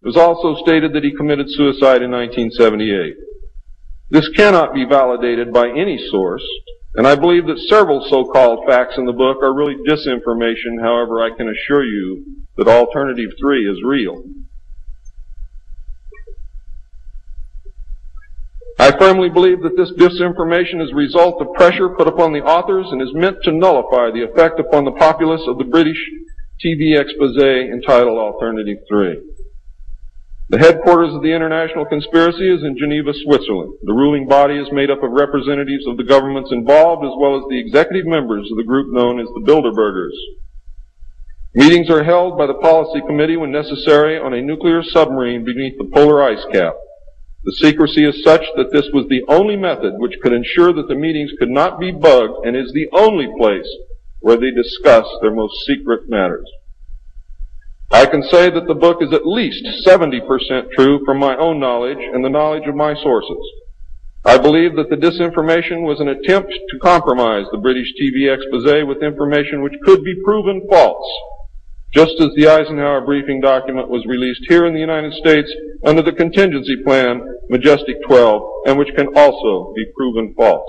It was also stated that he committed suicide in 1978. This cannot be validated by any source, and I believe that several so-called facts in the book are really disinformation. However, I can assure you that Alternative 3 is real. I firmly believe that this disinformation is a result of pressure put upon the authors and is meant to nullify the effect upon the populace of the British TV expose entitled Alternative 3. The headquarters of the international conspiracy is in Geneva, Switzerland. The ruling body is made up of representatives of the governments involved as well as the executive members of the group known as the Bilderbergers. Meetings are held by the policy committee when necessary on a nuclear submarine beneath the polar ice cap. The secrecy is such that this was the only method which could ensure that the meetings could not be bugged and is the only place where they discuss their most secret matters. I can say that the book is at least 70% true from my own knowledge and the knowledge of my sources. I believe that the disinformation was an attempt to compromise the British TV expose with information which could be proven false, just as the Eisenhower briefing document was released here in the United States under the contingency plan Majestic 12, and which can also be proven false.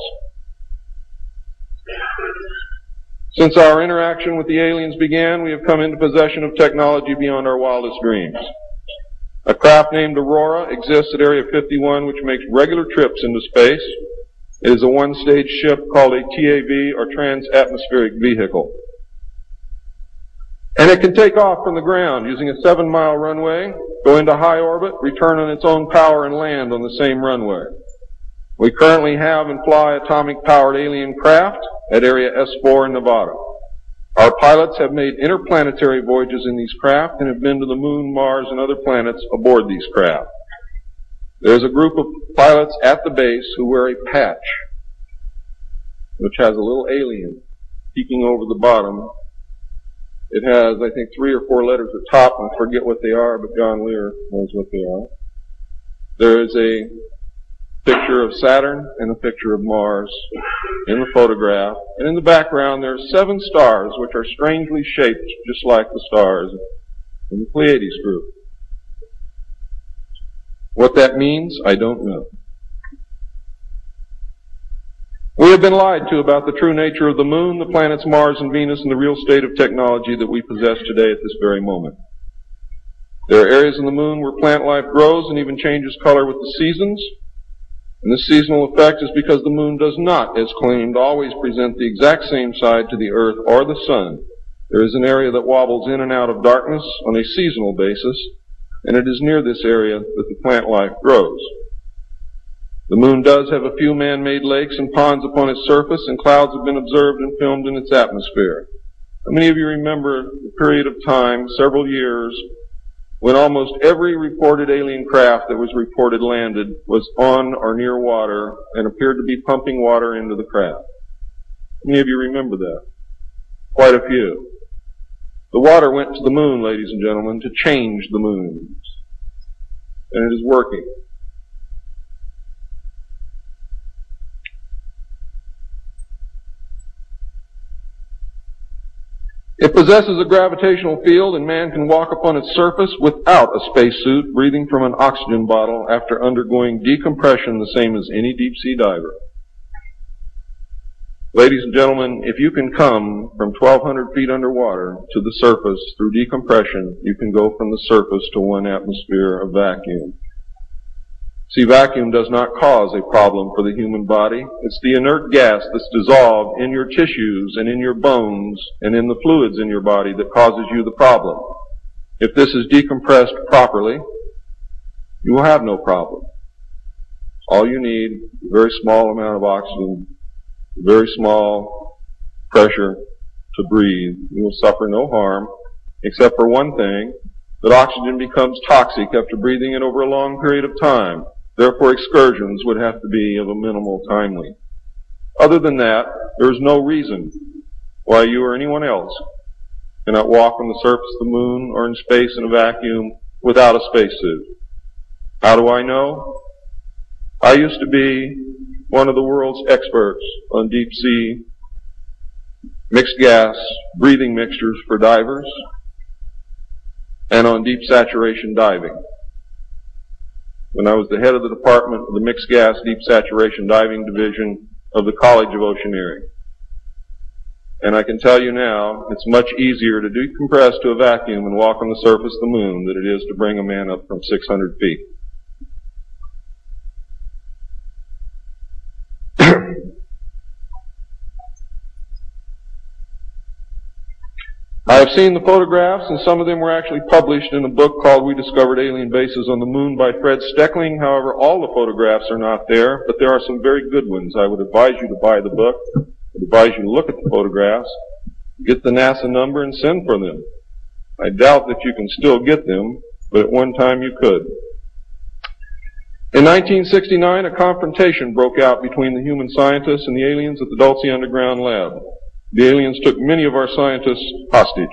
Since our interaction with the aliens began, we have come into possession of technology beyond our wildest dreams. A craft named Aurora exists at Area 51, which makes regular trips into space. It is a one-stage ship called a TAV, or Trans-Atmospheric Vehicle. And it can take off from the ground using a 7-mile runway, go into high orbit, return on its own power, and land on the same runway. We currently have and fly atomic-powered alien craft at Area S4 in Nevada. Our pilots have made interplanetary voyages in these craft and have been to the Moon, Mars, and other planets aboard these craft. There's a group of pilots at the base who wear a patch, which has a little alien peeking over the bottom. It has, I think, 3 or 4 letters at the top. I forget what they are, but John Lear knows what they are. There is a picture of Saturn and a picture of Mars in the photograph. And in the background, there are 7 stars, which are strangely shaped just like the stars in the Pleiades group. What that means, I don't know. We have been lied to about the true nature of the Moon, the planets Mars and Venus, and the real state of technology that we possess today at this very moment. There are areas on the Moon where plant life grows and even changes color with the seasons. And this seasonal effect is because the Moon does not, as claimed, always present the exact same side to the Earth or the Sun. There is an area that wobbles in and out of darkness on a seasonal basis, and it is near this area that the plant life grows. The Moon does have a few man-made lakes and ponds upon its surface, and clouds have been observed and filmed in its atmosphere. How many of you remember the period of time, several years, when almost every reported alien craft that was reported landed was on or near water and appeared to be pumping water into the craft? How many of you remember that? Quite a few. The water went to the Moon, ladies and gentlemen, to change the moons. And it is working. It possesses a gravitational field, and man can walk upon its surface without a spacesuit, breathing from an oxygen bottle after undergoing decompression the same as any deep-sea diver. Ladies and gentlemen, if you can come from 1,200 feet underwater to the surface through decompression, you can go from the surface to 1 atmosphere of vacuum. See, vacuum does not cause a problem for the human body. It's the inert gas that's dissolved in your tissues and in your bones and in the fluids in your body that causes you the problem. If this is decompressed properly, you will have no problem. All you need is a very small amount of oxygen, very small pressure to breathe. You will suffer no harm, except for one thing, that oxygen becomes toxic after breathing it over a long period of time. Therefore, excursions would have to be of a minimal time length. Other than that, there is no reason why you or anyone else cannot walk on the surface of the Moon or in space in a vacuum without a spacesuit. How do I know? I used to be one of the world's experts on deep sea mixed gas breathing mixtures for divers and on deep saturation diving. when I was the head of the Department of the Mixed Gas Deep Saturation Diving Division of the College of Oceaneering. And I can tell you now, it's much easier to decompress to a vacuum and walk on the surface of the moon than it is to bring a man up from 600 feet. I have seen the photographs, and some of them were actually published in a book called We Discovered Alien Bases on the Moon by Fred Steckling. However, all the photographs are not there, but there are some very good ones. I would advise you to buy the book. I would advise you to look at the photographs, get the NASA number, and send for them. I doubt that you can still get them, but at one time you could. In 1969, a confrontation broke out between the human scientists and the aliens at the Dulce Underground Lab. The aliens took many of our scientists hostage.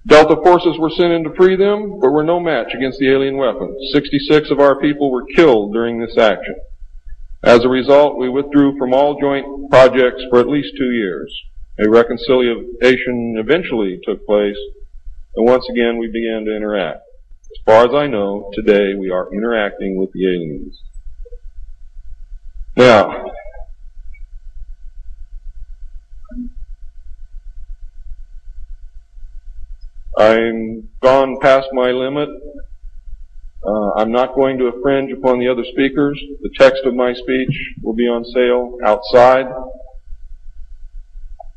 Delta forces were sent in to free them, but were no match against the alien weapons. 66 of our people were killed during this action. As a result, we withdrew from all joint projects for at least 2 years. A reconciliation eventually took place, and once again we began to interact. As far as I know, today we are interacting with the aliens. Now, I'm gone past my limit. I'm not going to infringe upon the other speakers. The text of my speech will be on sale outside.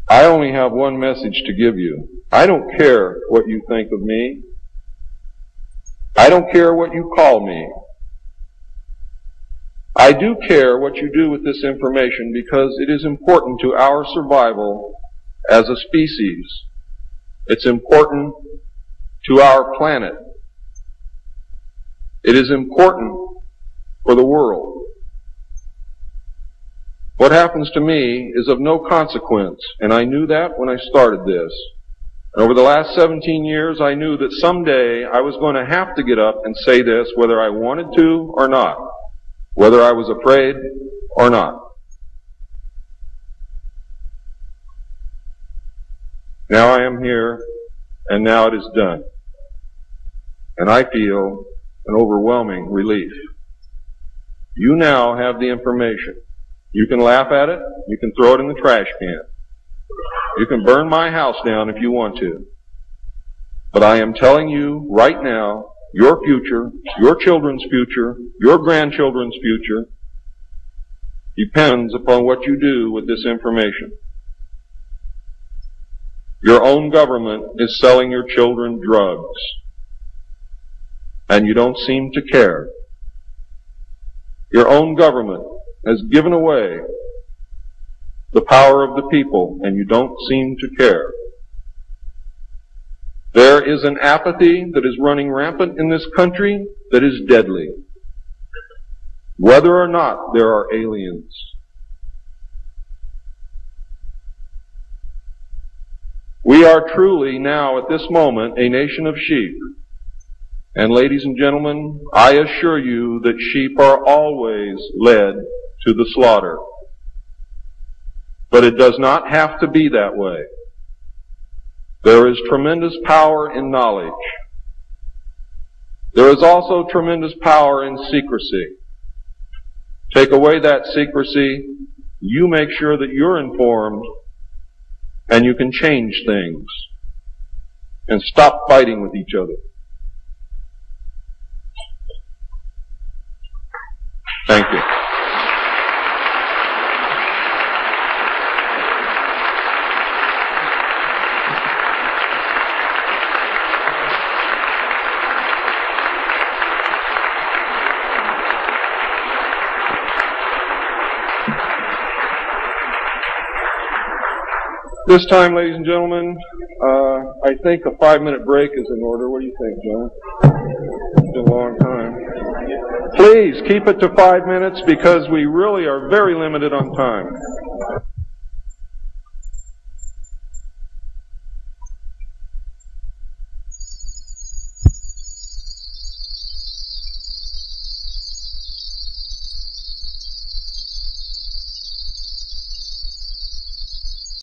I only have one message to give you. I don't care what you think of me. I don't care what you call me. I do care what you do with this information because it is important to our survival as a species. It's important to our planet. It is important for the world. What happens to me is of no consequence, and I knew that when I started this. And over the last 17 years, I knew that someday I was going to have to get up and say this, whether I wanted to or not, whether I was afraid or not. Now I am here, and now it is done. And I feel an overwhelming relief. You now have the information. You can laugh at it. You can throw it in the trash can. You can burn my house down if you want to. But I am telling you right now, your future, your children's future, your grandchildren's future depends upon what you do with this information. Your own government is selling your children drugs, and you don't seem to care. Your own government has given away the power of the people, and you don't seem to care. There is an apathy that is running rampant in this country that is deadly, whether or not there are aliens. We are truly now at this moment a nation of sheep. And ladies and gentlemen, I assure you that sheep are always led to the slaughter. But it does not have to be that way. There is tremendous power in knowledge. There is also tremendous power in secrecy. Take away that secrecy, you make sure that you're informed, and you can change things and stop fighting with each other. Thank you. This time, ladies and gentlemen, I think a 5-minute break is in order. What do you think, John? It's been a long time. Please keep it to 5 minutes because we really are very limited on time.